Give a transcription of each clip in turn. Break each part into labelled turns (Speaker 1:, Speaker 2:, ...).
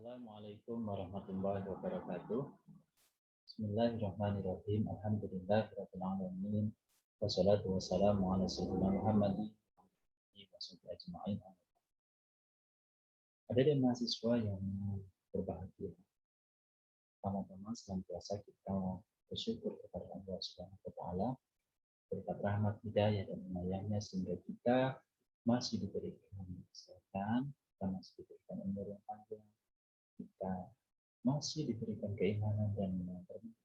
Speaker 1: Assalamualaikum warahmatullahi wabarakatuh. Bismillahirrahmanirrahim. Alhamdulillahirabbil alamin. Wassalatu wassalamu ala sayyidina Muhammadin wa sahbihi ajma'in. Ada dari mahasiswa yang berbahagia. Pertama-tama senantiasa kita bersyukur kepada Allah Subhanahu wa taala berkat rahmat hidayah dan inayahnya sehingga kita masih diberikan kesehatan, kita masih diberikan umur yang panjang, kita masih diberikan keimanan dan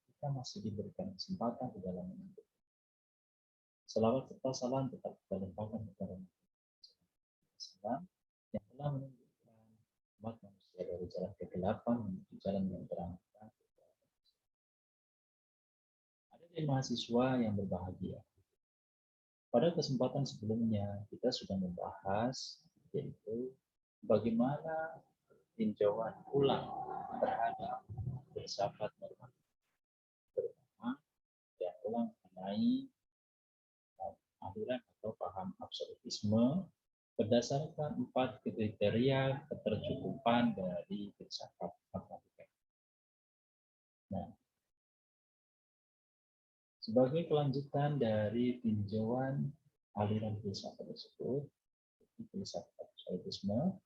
Speaker 1: kita masih diberikan kesempatan di dalam hidup. Selawat serta salam tetap kita limpahkan kepada Nabi yang telah menunjukkan umat manusia dari jalan kegelapan menuju jalan yang terang. Ada dari mahasiswa yang berbahagia. Pada kesempatan sebelumnya kita sudah membahas yaitu bagaimana tinjauan ulang terhadap filsafat normatif, terutama yang ulang mengenai aliran atau paham absolutisme berdasarkan 4 kriteria ketercukupan dari filsafat matematika. Nah, sebagai kelanjutan dari tinjauan aliran filsafat tersebut, filsafat absolutisme,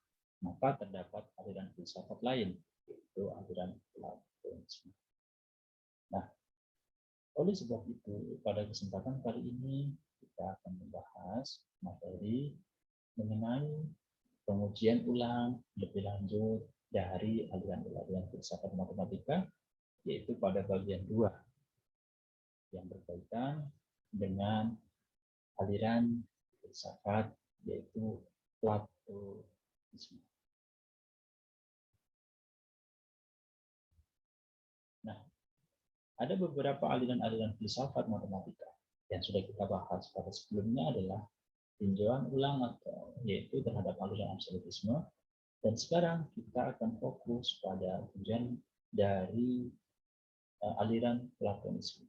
Speaker 1: maka terdapat aliran filsafat lain, yaitu aliran Platonisme. Nah, oleh sebab itu, pada kesempatan kali ini kita akan membahas materi mengenai pengujian ulang lebih lanjut dari aliran-aliran filsafat matematika, yaitu pada bagian 2 yang berkaitan dengan aliran filsafat yaitu Platonisme. Nah, ada beberapa aliran-aliran filsafat matematika yang sudah kita bahas pada sebelumnya adalah tinjauan ulang atau yaitu terhadap aliran absolutisme, dan sekarang kita akan fokus pada tinjauan dari aliran Platonisme.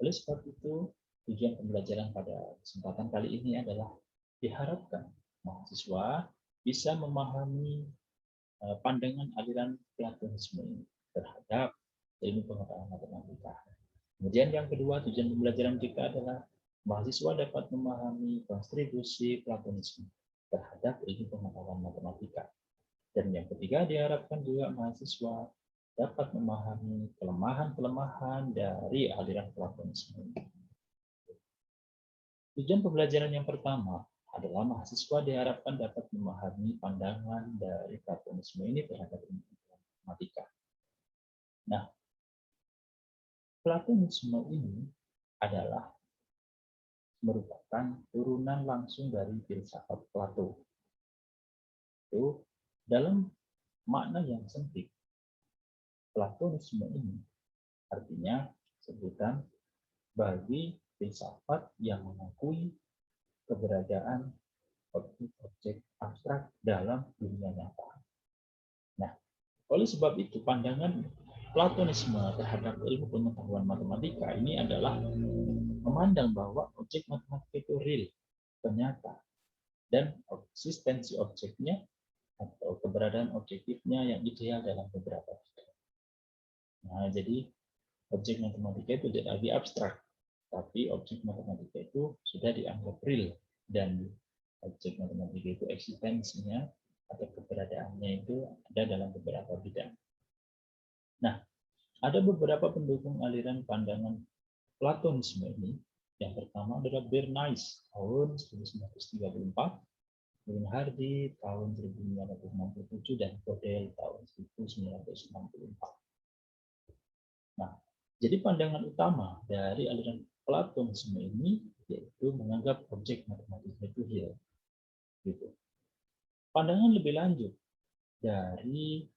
Speaker 1: Oleh sebab itu, tujuan pembelajaran pada kesempatan kali ini adalah diharapkan mahasiswa bisa memahami pandangan aliran Platonisme ini terhadap ilmu pengetahuan matematika. Kemudian yang kedua, tujuan pembelajaran kita adalah mahasiswa dapat memahami kontribusi Platonisme terhadap ilmu pengetahuan matematika. Dan yang ketiga, diharapkan juga mahasiswa dapat memahami kelemahan-kelemahan dari aliran Platonisme. Tujuan pembelajaran yang pertama adalah mahasiswa diharapkan dapat memahami pandangan dari Platonisme ini terhadap ilmu matematika. Nah, Platonisme ini adalah merupakan turunan langsung dari filsafat Plato. Itu dalam makna yang sempit, Platonisme ini artinya sebutan bagi filsafat yang mengakui keberadaan objek-objek abstrak dalam dunia nyata. Nah, oleh sebab itu pandangan Platonisme terhadap ilmu pengetahuan matematika ini adalah memandang bahwa objek matematika itu real, nyata, dan eksistensi objeknya atau keberadaan objektifnya yang ideal dalam beberapa bidang. Nah, jadi objek matematika itu tidak lagi abstrak, tapi objek matematika itu sudah dianggap real, dan objek matematika itu eksistensinya atau keberadaannya itu ada dalam beberapa bidang. Nah, ada beberapa pendukung aliran pandangan Platonisme ini. Yang pertama adalah Bernays tahun 1934, Bernhardi tahun 1967, dan Gödel tahun 1964. Nah, jadi pandangan utama dari aliran Platonisme ini yaitu menganggap objek matematika itu real. Gitu. Pandangan lebih lanjut dari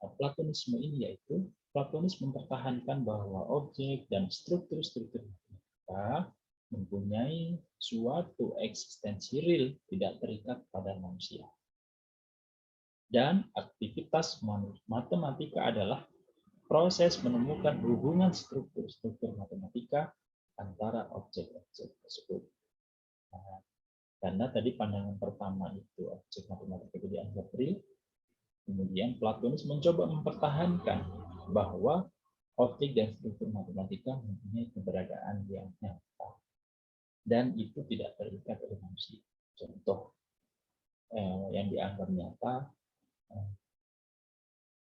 Speaker 1: Platonisme ini yaitu Platonis mempertahankan bahwa objek dan struktur-struktur matematika mempunyai suatu eksistensi real, tidak terikat pada manusia. Dan aktivitas matematika adalah proses menemukan hubungan struktur-struktur matematika antara objek-objek tersebut. Nah, karena tadi pandangan pertama itu objek matematika itu dianggap real, Kemudian Platonis mencoba mempertahankan bahwa objek dan struktur matematika mempunyai keberadaan yang nyata dan itu tidak terikat oleh manusia. Contoh yang dianggap nyata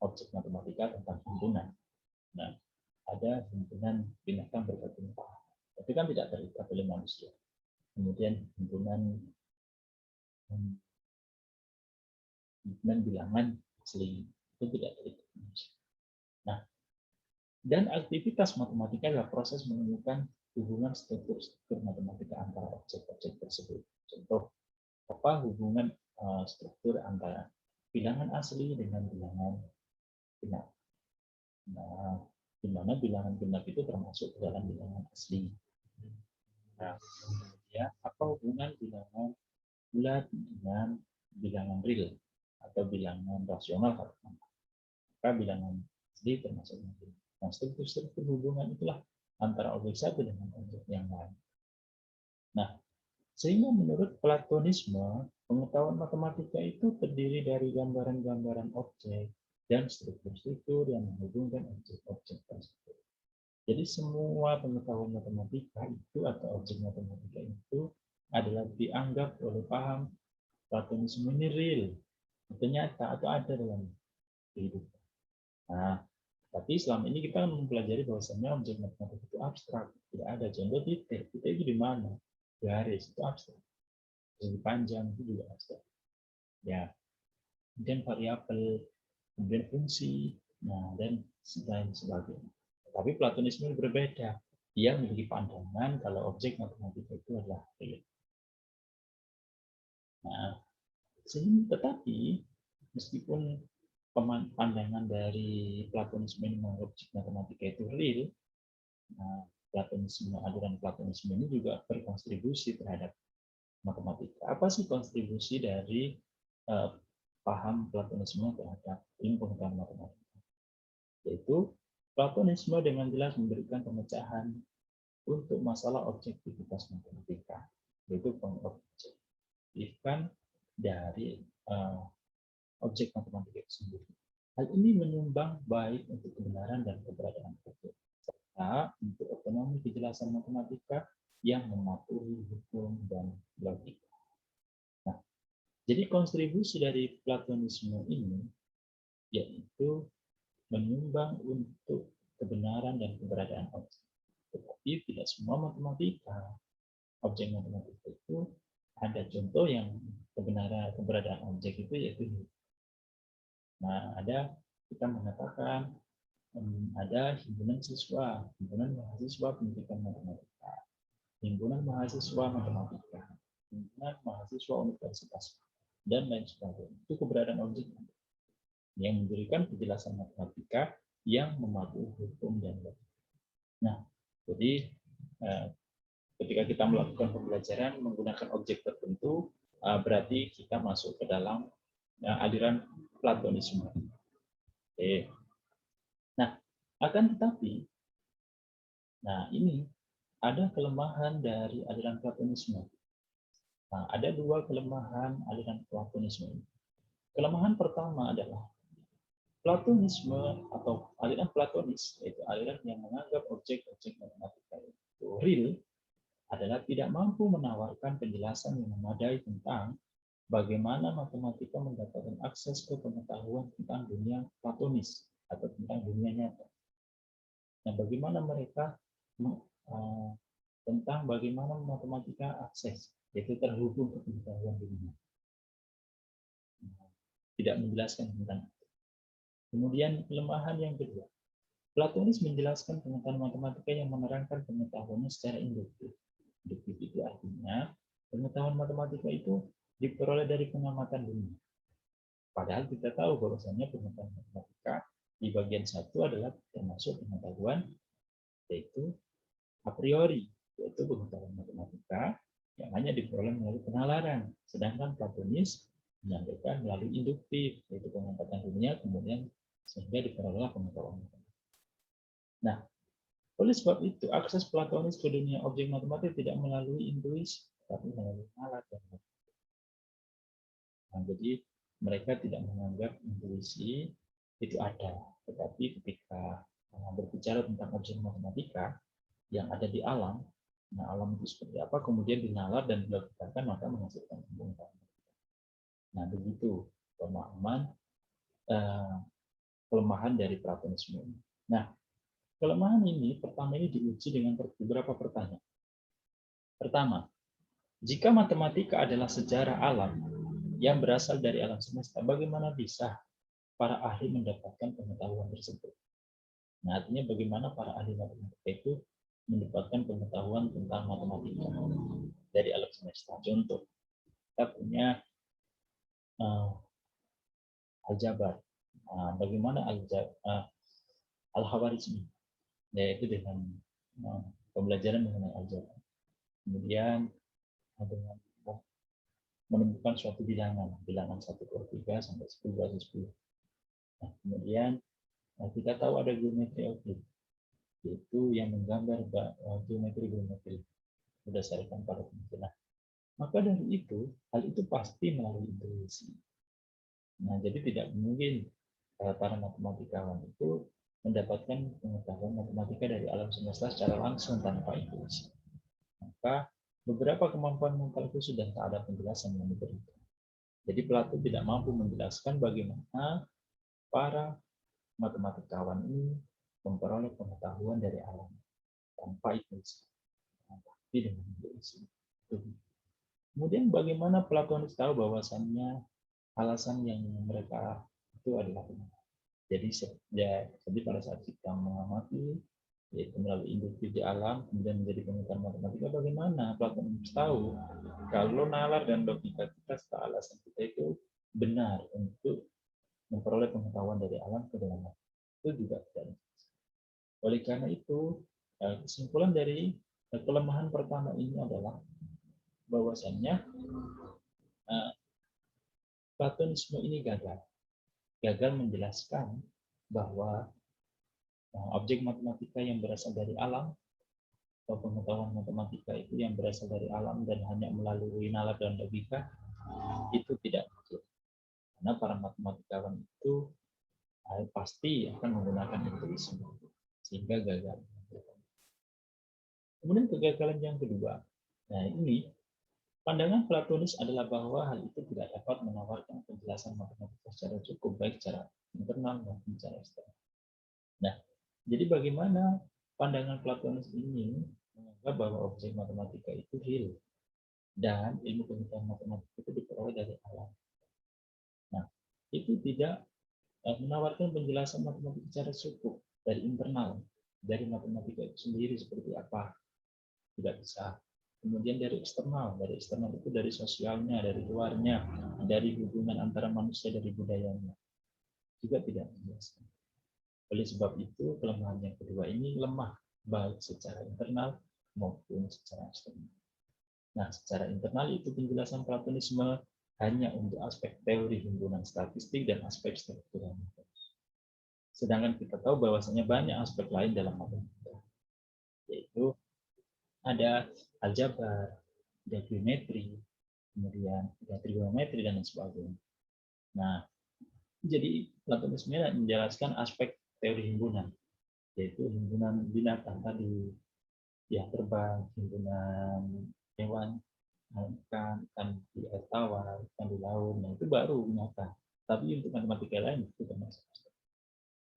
Speaker 1: objek matematika tentang himpunan. Nah, ada himpunan binatang berkelimpah, tapi kan tidak terikat oleh manusia. Kemudian himpunan bilangan asli itu tidak terikat oleh manusia. Nah, dan aktivitas matematika adalah proses menemukan hubungan struktur matematika antara objek-objek tersebut. Contoh, apa hubungan struktur antara bilangan asli dengan bilangan genap. Nah, di mana bilangan genap itu termasuk dalam bilangan asli. Nah, ya, apa hubungan bilangan bulat dengan bilangan real atau bilangan rasional? Maka bilangan asli termasuk real. Nah, struktur hubungan itulah antara objek satu dengan objek yang lain. Nah, sehingga menurut Platonisme, pengetahuan matematika itu terdiri dari gambaran-gambaran objek dan struktur-struktur yang menghubungkan objek-objek tersebut. Jadi semua pengetahuan matematika itu atau objek matematika itu adalah dianggap oleh paham Platonisme ini real, itu nyata atau ada dalam kehidupan. Nah, tapi selama ini kita mempelajari bahwasannya objek matematika itu abstrak, tidak ada. Contoh titik itu di mana? Garis itu abstrak. Segi panjang itu juga abstrak. Ya, kemudian variabel, kemudian fungsi, nah dan lain sebagainya. Tapi Platonisme berbeda. Dia memiliki pandangan kalau objek matematika itu adalah real. Nah, tetapi meskipun pandangan dari Platonisme ini menganggap objek matematika itu real, nah, aliran Platonisme ini juga berkontribusi terhadap matematika. Apa sih kontribusi dari paham Platonisme terhadap ilmu pengetahuan matematika? Yaitu Platonisme dengan jelas memberikan pemecahan untuk masalah objektivitas matematika, yaitu pengobjektifan dari objek matematika itu sendiri. Hal ini menyumbang baik untuk kebenaran dan keberadaan objek, serta untuk otonomi kejelasan matematika yang mematuhi hukum dan logika. Nah, jadi kontribusi dari Platonisme ini yaitu menyumbang untuk kebenaran dan keberadaan objek. Tetapi tidak semua matematika, objek matematika itu ada contoh yang keberadaan objek itu yaitu. Nah, kita mengatakan ada himpunan mahasiswa pendidikan matematika, himpunan mahasiswa matematika, himpunan mahasiswa universitas, dan lain sebagainya. Itu keberadaan objek yang memberikan penjelasan matematika yang mematuhi hukum dan logika. Nah, jadi ketika kita melakukan pembelajaran menggunakan objek tertentu, berarti kita masuk ke dalam aliran Platonisme. Oke. Nah, akan tetapi, nah ini ada kelemahan dari aliran Platonisme. Nah, ada dua kelemahan aliran Platonisme. Kelemahan pertama adalah Platonisme atau aliran Platonis, yaitu aliran yang menganggap objek-objek matematika itu real, adalah tidak mampu menawarkan penjelasan yang memadai tentang bagaimana matematika mendapatkan akses ke pengetahuan tentang dunia platonis atau tentang dunia nyata. Nah, bagaimana mereka tentang bagaimana matematika akses, yaitu terhubung ke pengetahuan dunia. Tidak menjelaskan tentang itu. Kemudian kelemahan yang kedua, Platonis menjelaskan pengetahuan matematika yang menerangkan pengetahuannya secara induktif. Induktif itu artinya pengetahuan matematika itu diperoleh dari pengamatan dunia. Padahal kita tahu bahwasannya pengetahuan matematika di bagian satu adalah termasuk pengetahuan yaitu a priori, yaitu pengetahuan matematika yang hanya diperoleh melalui penalaran. Sedangkan Platonis menyampaikan melalui induktif, yaitu pengamatan dunia, kemudian sehingga diperoleh pengetahuan matematika. Nah, oleh sebab itu, akses Platonis ke dunia objek matematik tidak melalui intuisi, tapi melalui alat dan metode. Nah, jadi mereka tidak menganggap intuisi itu ada. Tetapi ketika berbicara tentang objek matematika yang ada di alam, nah alam itu seperti apa, kemudian dinalar dan dilogikakan, maka menghasilkan pembongkaran. Nah, begitu pemahaman kelemahan dari Platonisme ini. Nah, kelemahan ini pertama ini diuji dengan beberapa pertanyaan. Pertama, jika matematika adalah sejarah alam yang berasal dari alam semesta, bagaimana bisa para ahli mendapatkan pengetahuan tersebut? Nah, artinya bagaimana para ahli matematika itu mendapatkan pengetahuan tentang matematika dari alam semesta. Contoh, kita punya aljabar. Bagaimana al-Khawarizmi, yaitu dengan pembelajaran mengenai aljabar. Kemudian dengan menemukan suatu bilangan 1/3 sampai 10/10. Nah, kemudian kita tahu ada geometri Euclid, yaitu yang menggambar geometri berdasarkan para penelitian. Maka dari itu, hal itu pasti melalui intuisi. Nah, jadi tidak mungkin para matematikawan itu mendapatkan pengetahuan matematika dari alam semesta secara langsung tanpa intuisi. Maka beberapa kemampuan mental itu sudah tak ada penjelasan yang diberikan. Jadi Plato tidak mampu menjelaskan bagaimana para matematikawan ini memperoleh pengetahuan dari alam tanpa intuisi, tapi dengan intuisi. Kemudian bagaimana Platonis tahu bahwasannya alasan yang mereka itu adalah benar. Jadi pada saat kita mengamati, yaitu melalui induktif di alam, kemudian menjadi pengetahuan matematika, bagaimana Platonis tahu kalau nalar dan logika kita serta alasan kita itu benar untuk memperoleh pengetahuan dari alam ke dalam itu juga tidak. Oleh karena itu, kesimpulan dari kelemahan pertama ini adalah bahwasannya Platonisme ini gagal menjelaskan bahwa objek matematika yang berasal dari alam atau pengetahuan matematika itu yang berasal dari alam dan hanya melalui nalar dan logika itu tidak mungkin. Karena para matematikawan itu pasti akan menggunakan intuisi sehingga gagal. Kemudian kegagalan yang kedua, nah ini pandangan Platonis adalah bahwa hal itu tidak dapat menawarkan penjelasan matematika secara cukup baik secara internal maupun secara eksternal. Nah, jadi bagaimana pandangan Platonis ini menganggap bahwa objek matematika itu real dan ilmu pengetahuan matematika itu diperoleh dari alam. Nah, itu tidak menawarkan penjelasan matematika secara cukup dari internal, dari matematika itu sendiri seperti apa, tidak bisa. Kemudian dari eksternal itu dari sosialnya, dari luarnya, dari hubungan antara manusia, dari budayanya, juga tidak menjelaskan. Oleh sebab itu, kelemahan yang kedua ini lemah, baik secara internal maupun secara eksternal. Nah, secara internal itu penjelasan Platonisme hanya untuk aspek teori himpunan statistik dan aspek struktural. Sedangkan kita tahu bahwasanya banyak aspek lain dalam matematika, yaitu ada aljabar, ada geometri, kemudian ada trigonometri dan sebagainya. Nah, jadi Platonisme menjelaskan aspek teori himpunan, yaitu himpunan binatang tadi, ya terbang, himpunan hewan, ikan di air tawar, ikan di laut, nah itu baru nyata. Tapi untuk matematika lain itu termasuk.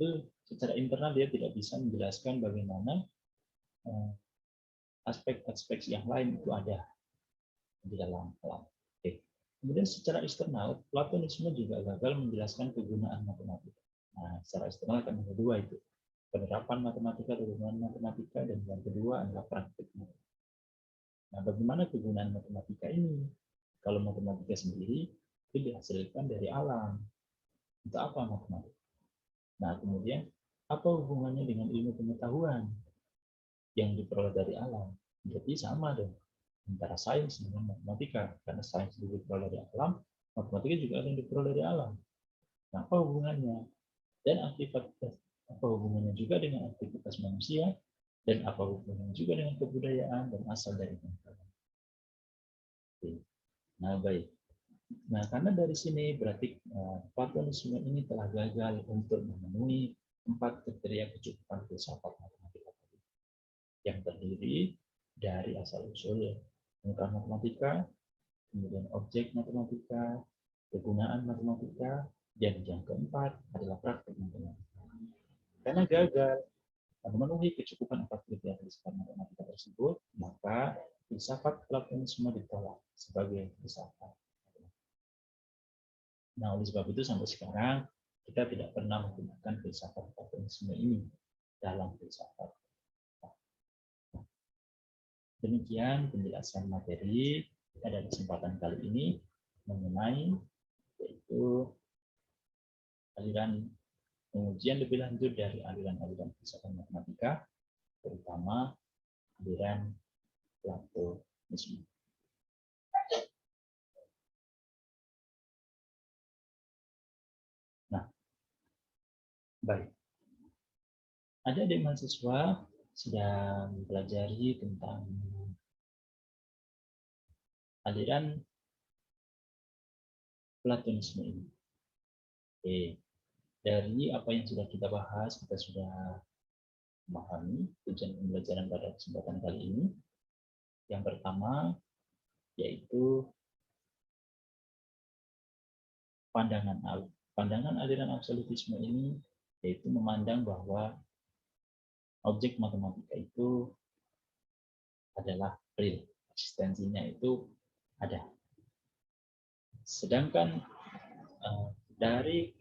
Speaker 1: Itu secara internal dia tidak bisa menjelaskan bagaimana aspek-aspek yang lain itu ada di dalam alam. Oke. Kemudian secara eksternal, Platonisme juga gagal menjelaskan kegunaan matematika. Nah, secara eksternal kan ada dua itu. Penerapan matematika, kegunaan matematika, dan yang kedua adalah praktiknya. Nah, bagaimana kegunaan matematika ini? Kalau matematika sendiri itu dihasilkan dari alam. Itu apa matematika? Nah, kemudian apa hubungannya dengan ilmu pengetahuan yang diperoleh dari alam? Jadi sama dong antara sains dengan matematika, karena sains diperoleh dari alam, matematika juga akan diperoleh dari alam. Nah, apa hubungannya? Dan aktivitas apa hubungannya juga dengan aktivitas manusia, dan apa hubungannya juga dengan kebudayaan dan asal dari pengetahuan. Nah, baik. Nah, karena dari sini berarti Platonisme ini telah gagal untuk memenuhi 4 kriteria kecukupan filsafat matematika tadi, yang terdiri dari asal-usul pengetahuan matematika, kemudian objek matematika, kegunaan matematika, dan yang keempat adalah praktik matematika. Karena gagal memenuhi kecukupan 4 kriteria filsafat matematika tersebut, maka filsafat Platonisme ditolak sebagai filsafat. Nah, oleh sebab itu sampai sekarang kita tidak pernah menggunakan filsafat Platonisme ini dalam filsafat. Demikian penjelasan materi pada kesempatan kali ini mengenai yaitu aliran pengujian lebih lanjut dari aliran-aliran filsafat matematika, terutama aliran Platonisme. Nah, baik. Adik-adik mahasiswa sedang mempelajari tentang aliran Platonisme ini. Oke. Dari apa yang sudah kita bahas, kita sudah memahami tujuan pembelajaran pada kesempatan kali ini. Yang pertama, yaitu pandangan aliran absolutisme ini, yaitu memandang bahwa objek matematika itu adalah real, eksistensinya itu ada. Sedangkan dari